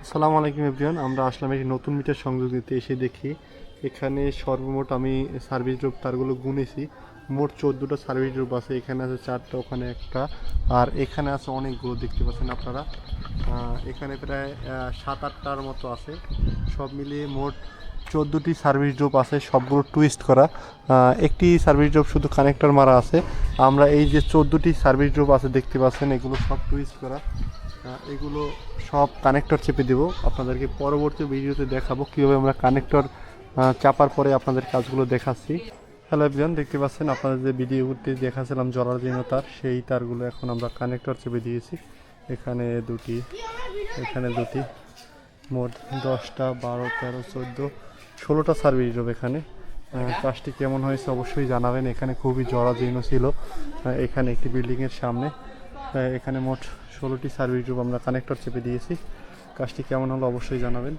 আসসালামু আলাইকুম এভরিওয়ান। আমরা আসলাম একটি নতুন মিটার সংযোগ দিতে, এসে দেখি এখানে সর্বমোট আমি সার্ভিস ড্রপ তারগুলো গুনেছি, মোট 14টা সার্ভিস ড্রপ আছে। এখানে আছে 4টা, ওখানে একটা, আর এখানে আছে অনেকগুলো, দেখতে পাচ্ছেন আপনারা। এখানে প্রায় 7-8টার মতো আছে। সব মিলিয়ে মোট 14টি সার্ভিস ড্রপ আছে, সবগুলো টুইস্ট করা। একটি সার্ভিস ড্রপ শুধু কানেক্টর মারা আছে। আমরা এই যে 14টি সার্ভিস ড্রপ আছে দেখতে পাচ্ছেন, এগুলো সব টুইস্ট করা। এগুলো সব কানেক্টর চেপে দেব, আপনাদেরকে পরবর্তী ভিডিওতে দেখাবো কীভাবে আমরা কানেক্টর চাপার পরে আপনাদের কাজগুলো দেখাচ্ছি। হ্যালো এভরিওয়ান, দেখতে পাচ্ছেন আপনাদের যে ভিডিওতে দেখাচ্ছিলাম জলার জন্য তার, সেই তারগুলো এখন আমরা কানেক্টর চেপে দিয়েছি। এখানে দুটি, এখানে দুটি, মোট 10টা, 12, 13, 14, 16টা সার্ভিস ড্রপ এখানে। কাজটি কেমন হয়েছে অবশ্যই জানাবেন। এখানে খুবই জরাজীর্ণ ছিল। এখানে একটি বিল্ডিংয়ের সামনে এখানে মোট 16টি সার্ভিস ড্রপ আমরা কানেক্টর চেপে দিয়েছি। কাজটি কেমন হলো অবশ্যই জানাবেন।